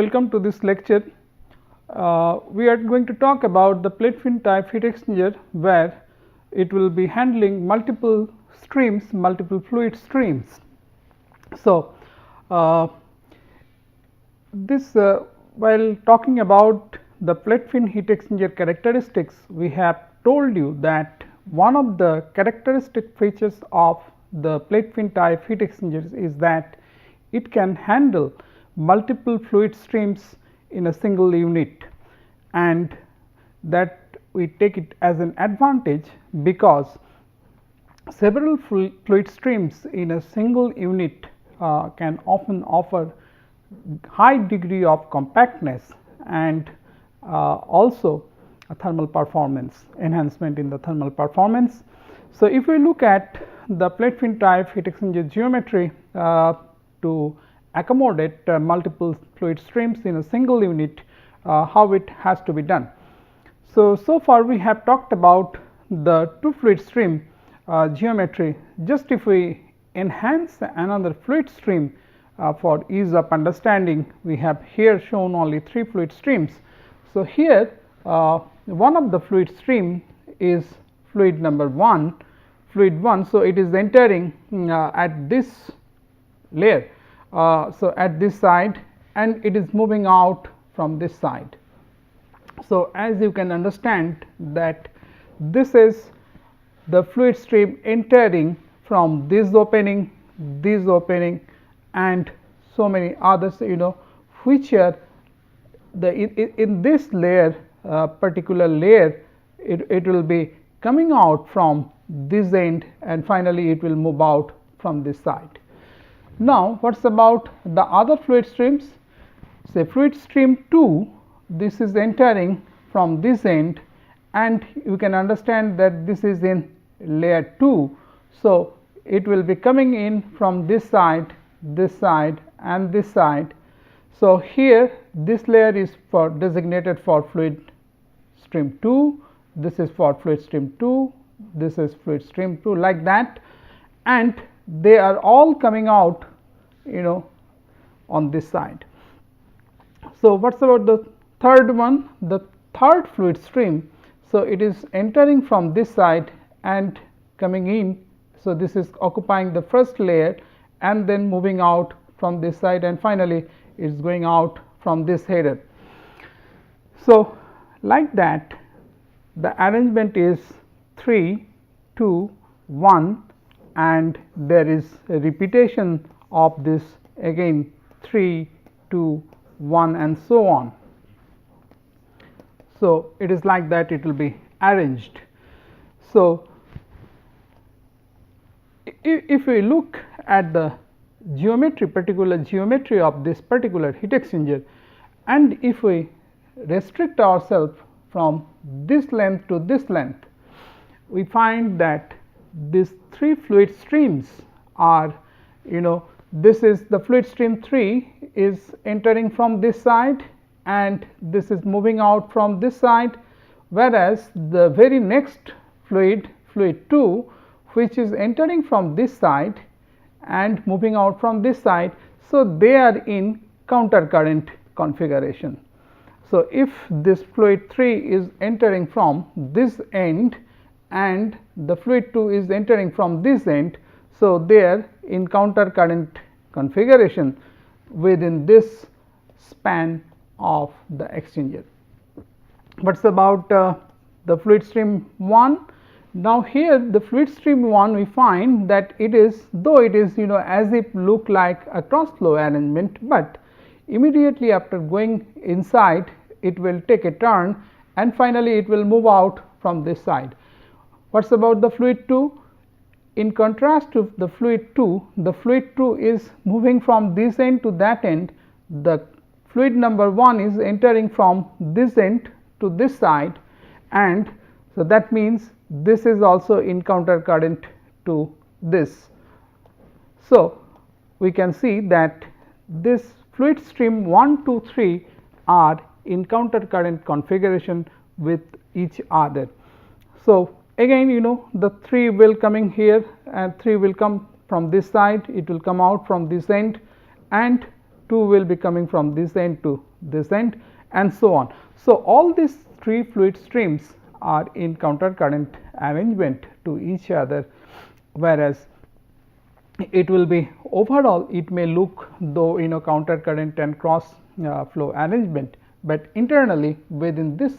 welcome to this lecture. We are going to talk about the plate fin type heat exchanger, where it will be handling multiple streams, multiple fluid streams. So, while talking about the plate fin heat exchanger characteristics, we have told you that one of the characteristic features of the plate fin type heat exchangers is that it can handle multiple fluid streams in a single unit, and that we take it as an advantage because several fluid streams in a single unit can often offer high degree of compactness and also a thermal performance enhancement in the thermal performance. So, if we look at the plate fin type heat exchanger geometry to accommodate multiple fluid streams in a single unit, how it has to be done. So far we have talked about the two fluid stream geometry. Just if we enhance another fluid stream for ease of understanding, we have here shown only 3 fluid streams. So, here one of the fluid stream is fluid number 1, fluid 1. So, it is entering at this layer, so at this side, and it is moving out from this side. So, as you can understand that this is the fluid stream entering from this opening, and so many others, which are in this layer, particular layer, it will be coming out from this end, and finally it will move out from this side. Now, what is about the other fluid streams? Say fluid stream 2, this is entering from this end, and you can understand that this is in layer 2. So, it will be coming in from this side, and this side. So, here this layer is for designated for fluid stream 2, this is for fluid stream 2, this is fluid stream 2, like that, and they are all coming out on this side. So, what is about the third one? The third fluid stream. So, it is entering from this side and coming in. So, this is occupying the first layer and then moving out from this side, and finally it is going out from this header. So, like that, the arrangement is 3, 2, 1, and there is a repetition of this again 3, 2, 1, and so on. So, it is like that it will be arranged. So, if we look at the particular geometry of this particular heat exchanger, and if we restrict ourselves from this length to this length, we find that these 3 fluid streams are, this is the fluid stream 3 is entering from this side, and this is moving out from this side, whereas the very next fluid 2, which is entering from this side and moving out from this side. So, they are in counter current configuration. So, if this fluid 3 is entering from this end and the fluid 2 is entering from this end, so they are in counter current configuration within this span of the exchanger. What is about the fluid stream 1? Now, here the fluid stream 1, we find that it is, though it is as if look like a cross flow arrangement, but immediately after going inside it will take a turn, and finally it will move out from this side. What is about the fluid 2? In contrast to the fluid 2, the fluid 2 is moving from this end to that end. The fluid number 1 is entering from this end to this side, and so that means this is also in counter current to this. So, we can see that this fluid stream 1, 2, 3 are in counter current configuration with each other. So, again the 3 will coming here and 3 will come from this side, it will come out from this end, and 2 will be coming from this end to this end, and so on. So, all these 3 fluid streams are in counter current arrangement to each other, whereas it will be overall it may look though in a counter current and cross flow arrangement, but internally within this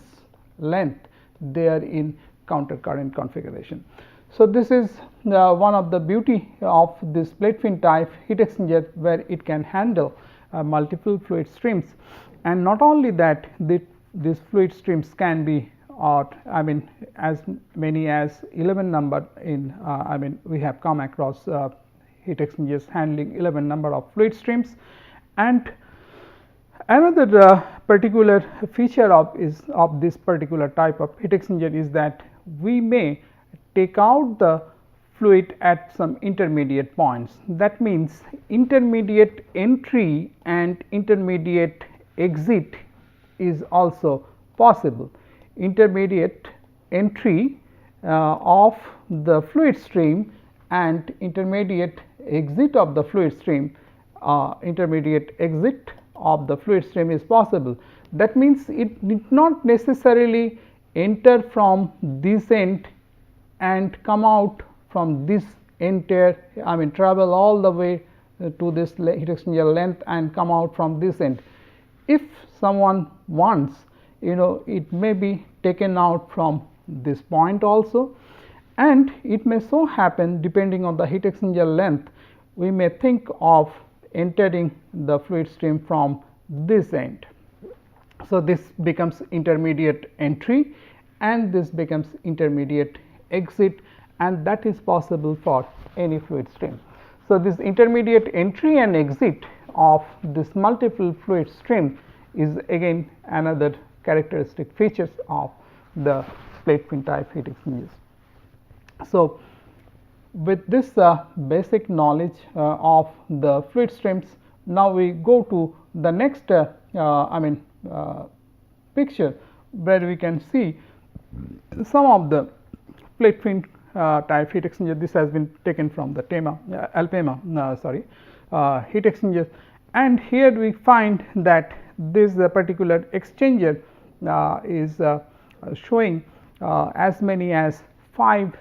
length they are in counter current configuration. So, this is one of the beauty of this plate fin type heat exchanger, where it can handle multiple fluid streams, and not only that, these fluid streams can be, or I mean as many as 11 number in I mean we have come across heat exchangers handling 11 number of fluid streams. And another particular feature of this particular type of heat exchanger is that we may take out the fluid at some intermediate points. That means intermediate entry and intermediate exit is also possible. Intermediate entry of the fluid stream and intermediate exit of the fluid stream, intermediate exit of the fluid stream is possible. That means it need not necessarily enter from this end and come out from this entire, I mean travel all the way to this heat exchanger length and come out from this end. If someone wants, it may be taken out from this point also, and it may so happen, depending on the heat exchanger length, we may think of entering the fluid stream from this end. So, this becomes intermediate entry and this becomes intermediate exit, and that is possible for any fluid stream. So, this intermediate entry and exit of this multiple fluid stream is again another characteristic features of the plate fin type heat exchangers. So, with this basic knowledge of the fluid streams, now we go to the next picture, where we can see some of the plate fin type heat exchanger. This has been taken from the Alpema heat exchanger, and here we find that this particular exchanger is showing as many as 5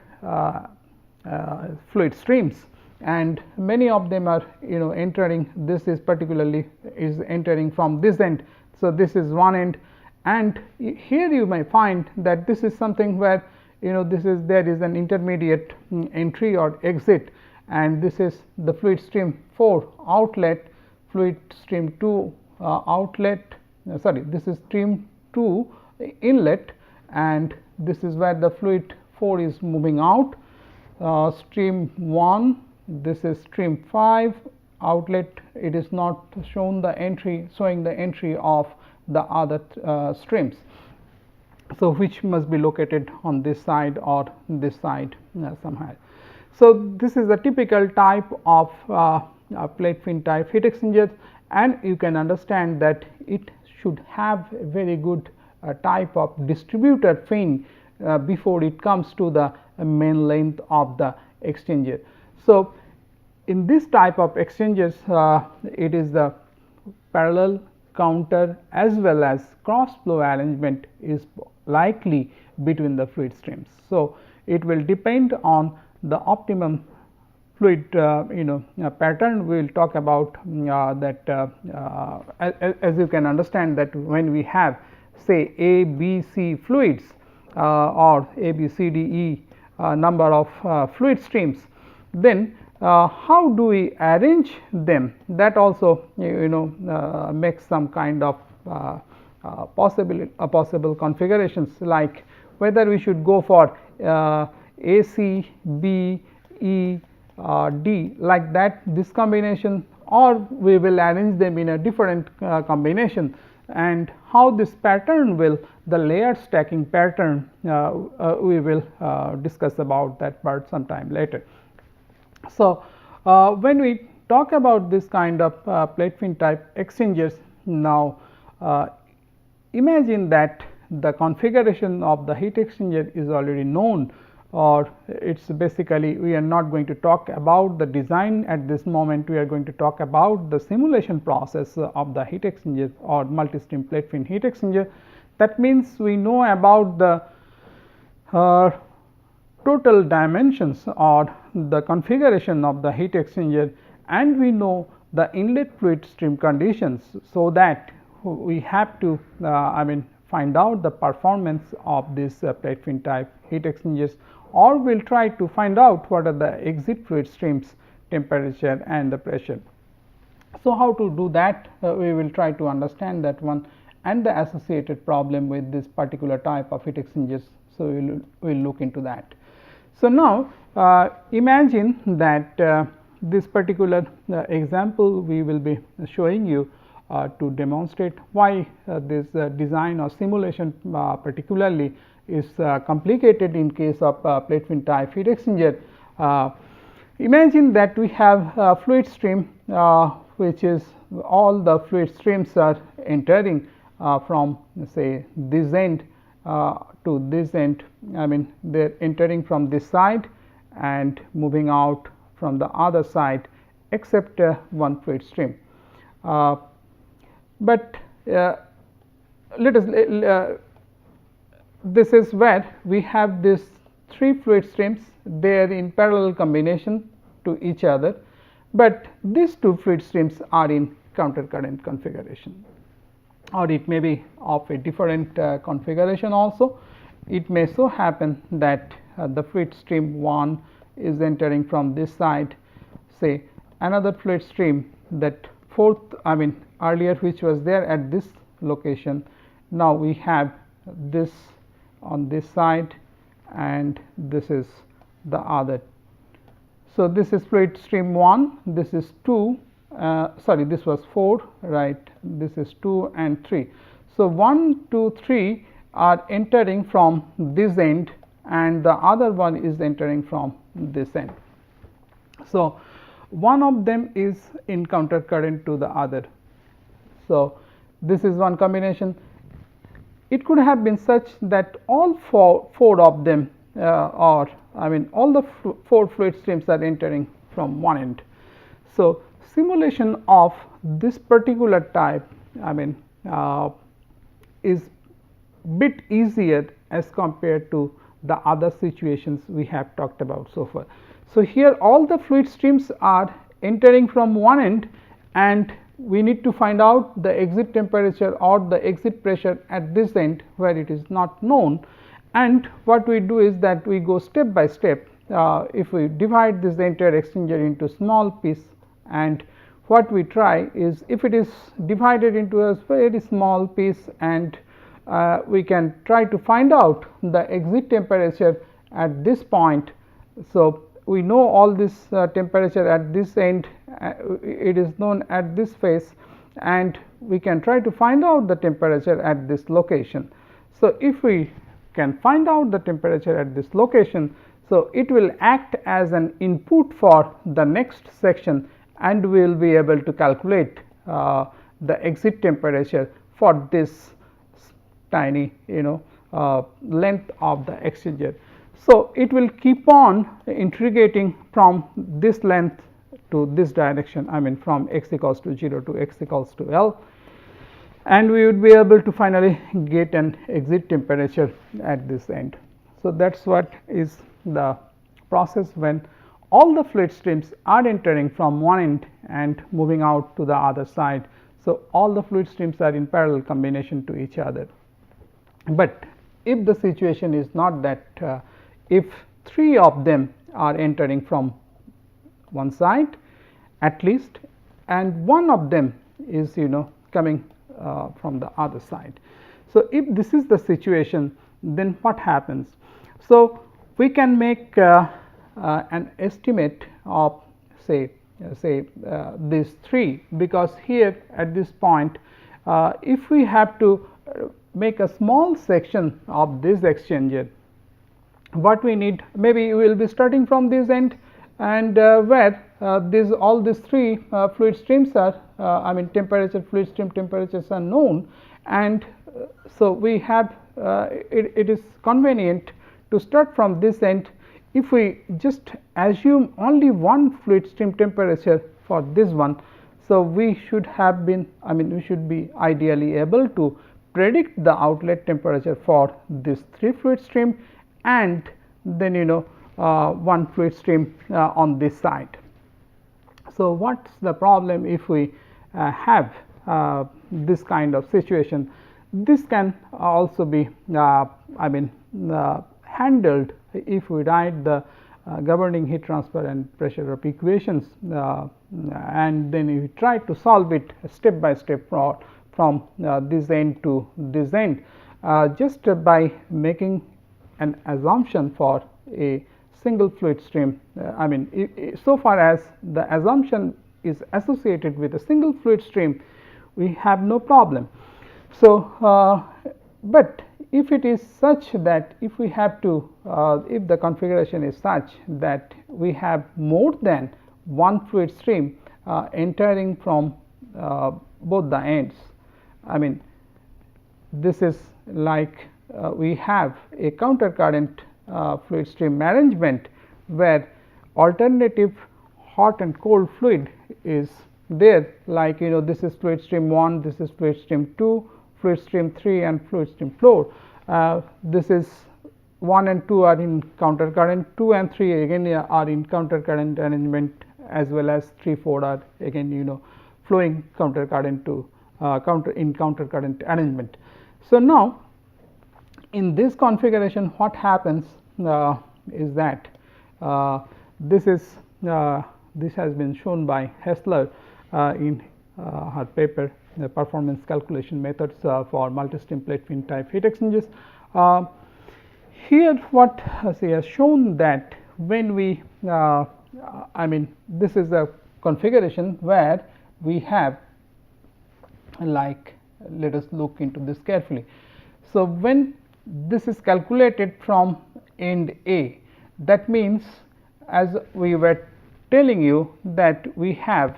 fluid streams, and many of them are entering. This is particularly is entering from this end. So, this is one end, and here you may find that this is something where there is an intermediate entry or exit, and this is the fluid stream 4 outlet, fluid stream 2 outlet, this is stream 2 inlet, and this is where the fluid 4 is moving out. Stream 1, this is stream 5 outlet, it is not shown the entry, showing the entry of the other streams. So, which must be located on this side or this side somehow. So, this is a typical type of plate fin type heat exchanger, and you can understand that it should have a very good type of distributor fin before it comes to the main length of the exchanger. So, in this type of exchangers, it is the parallel, counter as well as cross flow arrangement is likely between the fluid streams. So, it will depend on the optimum fluid pattern. We will talk about that as you can understand that when we have say A, B, C fluids or A, B, C, D, E number of fluid streams, then how do we arrange them? That also makes some kind of possible configurations, like whether we should go for A, C, B, E, D like that, this combination, or we will arrange them in a different combination, and how this pattern will, the layer stacking pattern, we will discuss about that part sometime later. So, when we talk about this kind of plate fin type exchangers, now imagine that the configuration of the heat exchanger is already known or it's basically we are not going to talk about the design at this moment. We are going to talk about the simulation process of the heat exchanger or multi-stream plate fin heat exchanger. That means we know about the total dimensions or the configuration of the heat exchanger, and we know the inlet fluid stream conditions. So that we have to find out the performance of this plate fin type heat exchangers, or we will try to find out what are the exit fluid streams temperature and the pressure. So, how to do that? We will try to understand that one and the associated problem with this particular type of heat exchangers. So, we will look into that. So, now imagine that this particular example we will be showing you to demonstrate why this design or simulation particularly is complicated in case of plate fin type heat exchanger. Imagine that we have a fluid stream which is all the fluid streams are entering from say this end to this end. They are entering from this side and moving out from the other side, except one fluid stream. But let us this is where we have these three fluid streams. They are in parallel combination to each other, but these two fluid streams are in counter current configuration, or it may be of a different configuration also. It may so happen that the fluid stream 1 is entering from this side, say another fluid stream that fourth earlier which was there at this location. Now, we have this on this side and this is the other. So, this is fluid stream 1, this is 2, sorry, this was 4, right, this is 2 and 3. So, 1, 2, 3 are entering from this end and the other one is entering from this end. So, one of them is in counter current to the other. So, this is one combination. It could have been such that all four of them all the four fluid streams are entering from one end. So, simulation of this particular type is bit easier as compared to the other situations we have talked about so far. So, here all the fluid streams are entering from one end and we need to find out the exit temperature or the exit pressure at this end where it is not known. And what we do is that we go step by step. If we divide this entire exchanger into small piece, and what we try is if it is divided into a very small piece, and we can try to find out the exit temperature at this point. So, we know all this temperature at this end, it is known at this face, and we can try to find out the temperature at this location. So, if we can find out the temperature at this location, so it will act as an input for the next section, and we will be able to calculate the exit temperature for this tiny length of the exchanger. So, it will keep on integrating from this length to this direction, from x equals to 0 to x equals to L, and we would be able to finally get an exit temperature at this end. So, that is what is the process when all the fluid streams are entering from one end and moving out to the other side. So, all the fluid streams are in parallel combination to each other. But if the situation is not that, if three of them are entering from one side at least, and one of them is coming from the other side. So, if this is the situation, then what happens? So, we can make an estimate of say these three, because here at this point if we have to make a small section of this exchanger, what we need, maybe we will be starting from this end, and where all these three fluid streams are temperature, fluid stream temperatures are known, and so we have it is convenient to start from this end if we just assume only one fluid stream temperature for this one, so we should have been, we should be ideally able to predict the outlet temperature for this 3 fluid stream and then one fluid stream on this side. So, what is the problem if we have this kind of situation? This can also be handled if we write the governing heat transfer and pressure up equations and then you try to solve it step by step from this end to this end just by making an assumption for a single fluid stream. So far as the assumption is associated with a single fluid stream, we have no problem. So, but if it is such that if we have to if the configuration is such that we have more than one fluid stream entering from both the ends, this is like we have a counter current fluid stream arrangement where alternative hot and cold fluid is there, like this is fluid stream 1, this is fluid stream 2, fluid stream 3 and fluid stream 4. This is 1 and 2 are in counter current, 2 and 3 again are in counter current arrangement, as well as 3, 4 are again flowing counter current to counter current arrangement. So, now in this configuration what happens is that this has been shown by Hessler in her paper, the performance calculation methods for multi-stream plate fin type heat exchangers. Here what she has shown that when we this is a configuration where we have, like, let us look into this carefully. So, when this is calculated from end A, that means, as we were telling you, that we have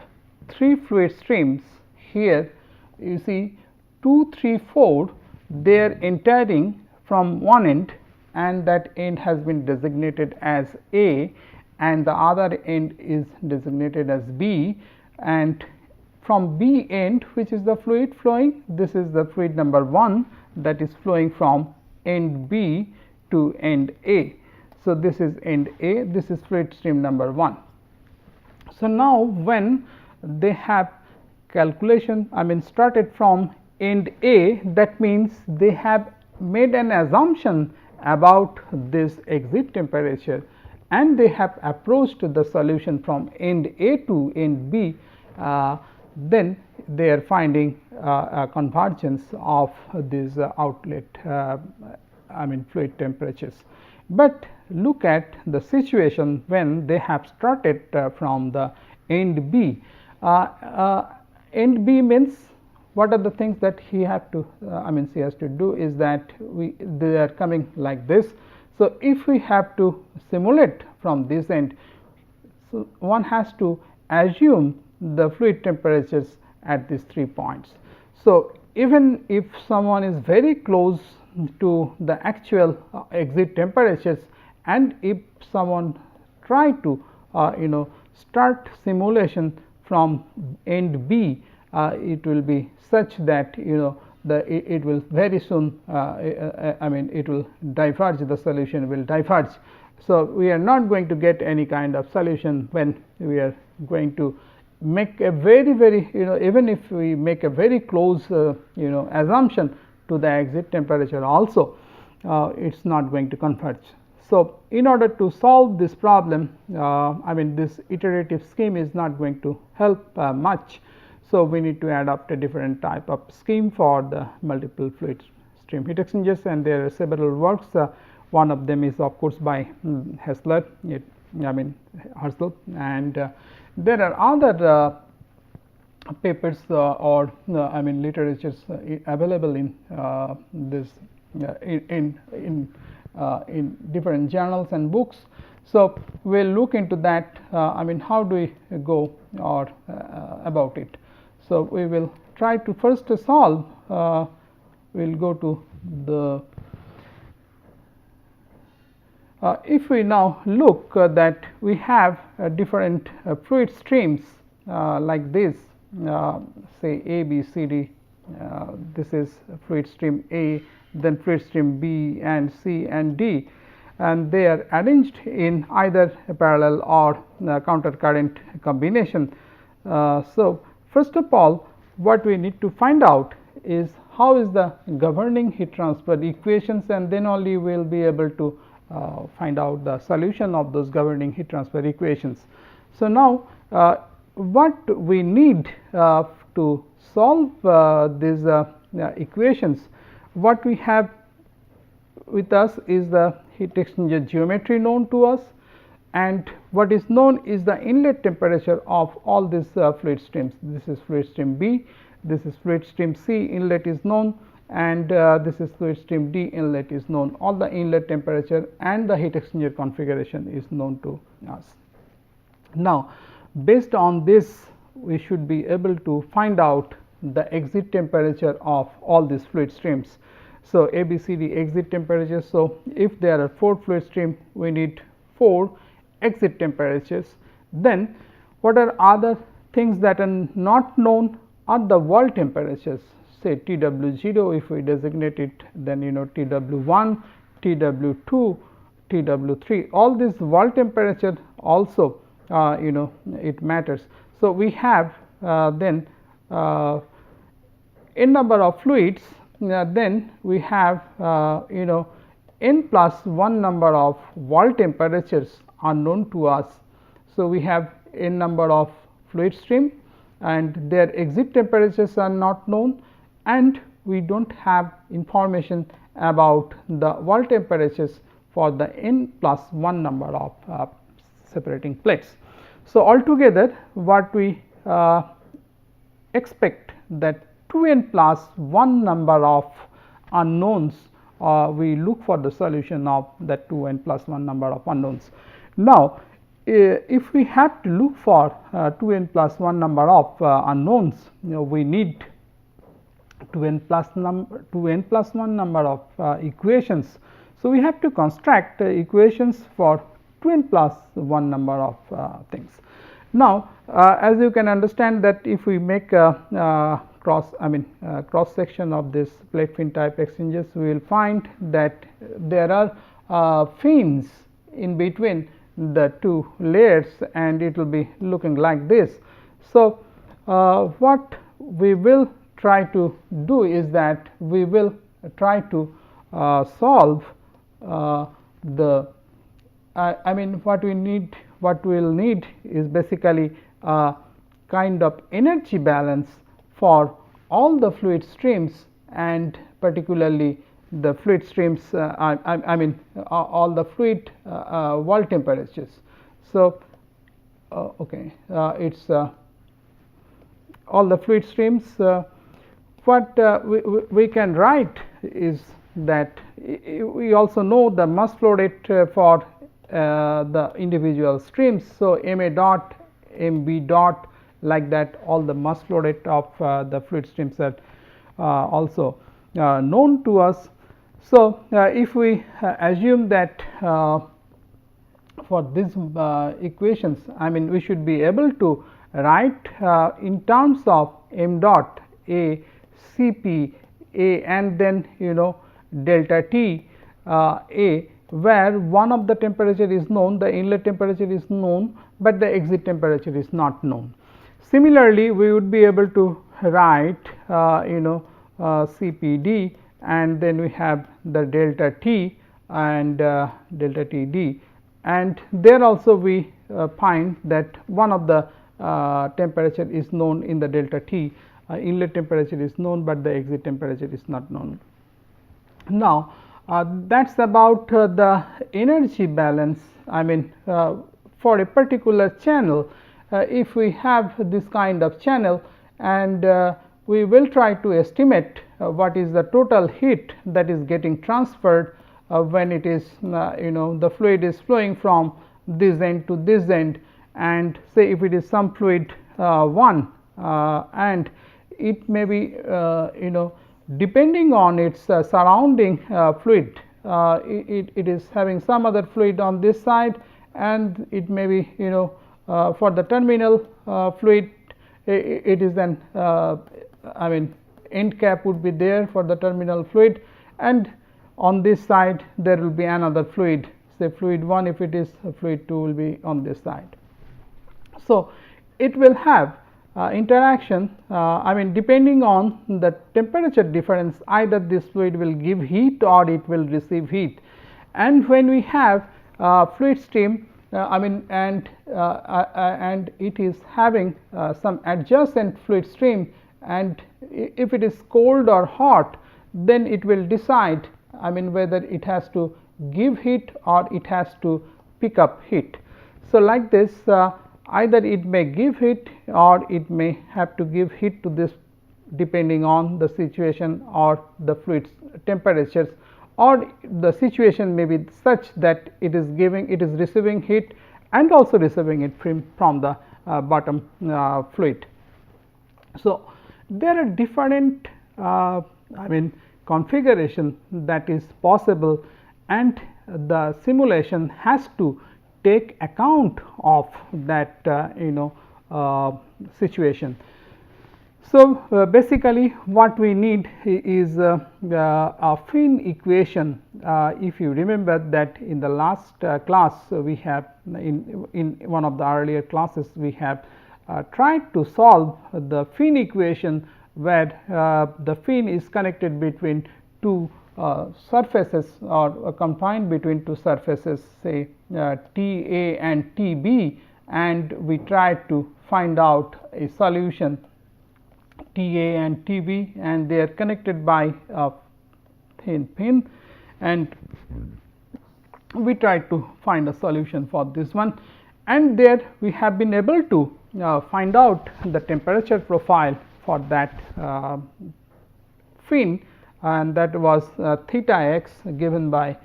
3 fluid streams here. You see 2, 3, 4, they are entering from one end and that end has been designated as A and the other end is designated as B, and from B end, which is the fluid flowing, this is the fluid number 1 that is flowing from end B to end A. So, this is end A, this is fluid stream number 1. So, now when they have calculation started from end A, that means they have made an assumption about this exit temperature and they have approached the solution from end A to end B, then they are finding a convergence of these outlet fluid temperatures. But look at the situation when they have started from the end B. End B means, what are the things that he have to she has to do is that they are coming like this. So, if we have to simulate from this end, so one has to assume the fluid temperatures at these 3 points. So, even if someone is very close to the actual exit temperatures, and if someone try to start simulation from end B, it will be such that it will very soon it will diverge, the solution will diverge. So, we are not going to get any kind of solution when we are going to make a very even if we make a very close assumption to the exit temperature also, it is not going to converge. So, in order to solve this problem, this iterative scheme is not going to help much. So, we need to adopt a different type of scheme for the multiple fluid stream heat exchangers, and there are several works. One of them is of course by Hessler, Herschel, and there are other papers or literatures available in this in different journals and books. So, we will look into that. How do we go or about it? So, we will try to first solve. We will go to the if we now look that we have different fluid streams like this, say A, B, C, D, this is fluid stream A, then fluid stream B and C and D, and they are arranged in either a parallel or counter current combination. So, first of all, what we need to find out is how is the governing heat transfer equations, and then only we will be able to find out the solution of those governing heat transfer equations. So, now what we need to solve these equations, what we have with us is the heat exchanger geometry known to us, and what is known is the inlet temperature of all these fluid streams. This is fluid stream B, this is fluid stream C, inlet is known, and this is fluid stream D, inlet is known. All the inlet temperature and the heat exchanger configuration is known to us. Now, based on this, we should be able to find out the exit temperature of all these fluid streams. So, A, B, C, D exit temperatures. So, if there are 4 fluid streams, we need 4 exit temperatures. Then, what are other things that are not known are the wall temperatures, say TW0, if we designate it, then TW1, TW2, TW3, all these wall temperature also it matters. So, we have then n number of fluids, then we have n plus 1 number of wall temperatures are known to us. So, we have n number of fluid stream and their exit temperatures are not known, and we do not have information about the wall temperatures for the n plus 1 number of separating plates. So, altogether what we expect that 2n plus 1 number of unknowns, we look for the solution of that 2n plus 1 number of unknowns. Now, if we have to look for 2n plus 1 number of unknowns, we need 2n plus 1 number of equations. So, we have to construct equations for 2n plus 1 number of things. Now, as you can understand that if we make a cross section of this plate fin type exchangers, we will find that there are fins in between the two layers, and it will be looking like this. So, what we will try to do is that we will try to solve what we will need is basically a kind of energy balance for all the fluid streams, and particularly the fluid streams all the fluid wall temperatures. So, it is all the fluid streams. What we can write is that we also know the mass flow rate for the individual streams. So, M A dot, M B dot, like that, all the mass flow rate of the fluid streams are also known to us. So, if we assume that for these equations, we should be able to write in terms of m dot A, C P A, and then delta T A, where one of the temperature is known, the inlet temperature is known, but the exit temperature is not known. Similarly, we would be able to write C P D, and then we have the delta T and delta T D, and there also we find that one of the temperature is known in the delta T, inlet temperature is known, but the exit temperature is not known. Now, that is about the energy balance. For a particular channel, if we have this kind of channel, and we will try to estimate what is the total heat that is getting transferred when it is the fluid is flowing from this end to this end, and say if it is some fluid 1, and it may be depending on its surrounding fluid, it is having some other fluid on this side, and it may be for the terminal fluid it is then I mean end cap would be there for the terminal fluid, and on this side there will be another fluid, say fluid 1, if it is fluid 2 will be on this side. So, it will have interaction I mean depending on the temperature difference, either this fluid will give heat or it will receive heat. And when we have fluid stream I mean and it is having some adjacent fluid stream, and if it is cold or hot, then it will decide I mean whether it has to give heat or it has to pick up heat. So, like this either it may give heat or it may have to give heat to this depending on the situation or the fluid's temperatures, or the situation may be such that it is receiving heat and also receiving it from the bottom fluid. So, there are different I mean configuration that is possible, and the simulation has to take account of that situation. So, basically what we need is a Finn equation. If you remember that in the last class we have in one of the earlier classes we have tried to solve the Finn equation, where the Finn is connected between two surfaces or confined between two surfaces, say T A and T B, and we tried to find out a solution T A and T B, and they are connected by a thin pin, and we tried to find a solution for this one, and there we have been able to find out the temperature profile for that fin, and that was theta x, given by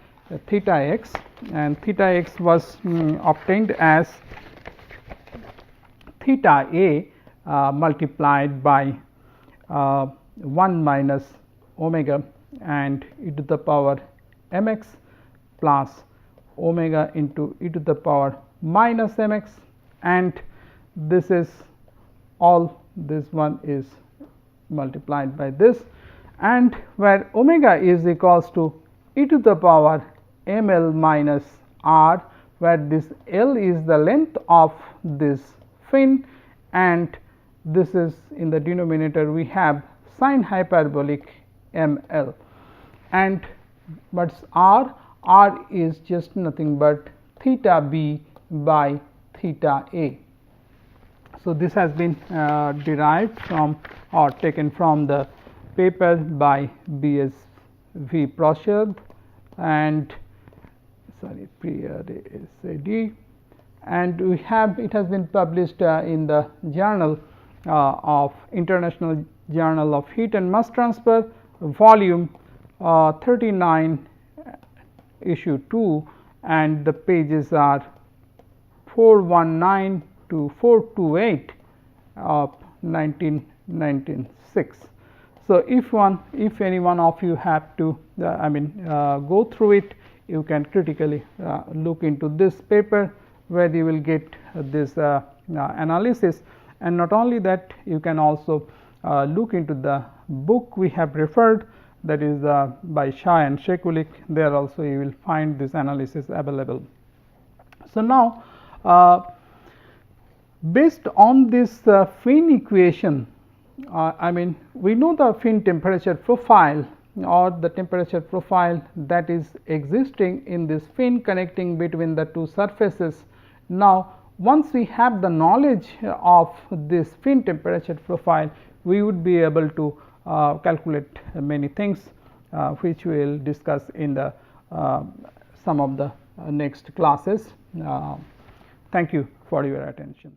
theta x, and theta x was obtained as theta a multiplied by 1 minus omega and e to the power m x plus omega into e to the power minus m x, and this is all, this one is multiplied by this, and where omega is equals to e to the power m l minus r, where this L is the length of this fin, and this is in the denominator we have sine hyperbolic m l, and but r is just nothing but theta b by theta a. So, this has been derived from or taken from the paper by B. S. V. Prashad and PRASAD, and we have, it has been published in the journal of International Journal of Heat and Mass Transfer, volume 39, issue 2, and the pages are 419 to 428 of 1996. So, if any one of you have to go through it, you can critically look into this paper, where you will get this analysis, and not only that, you can also look into the book we have referred, that is by Shah and Shekulik. There also you will find this analysis available. So, now based on this Finn equation, we know the Finn temperature profile or the temperature profile that is existing in this fin connecting between the two surfaces. Now, once we have the knowledge of this fin temperature profile, we would be able to calculate many things, which we will discuss in the some of the next classes. Thank you for your attention.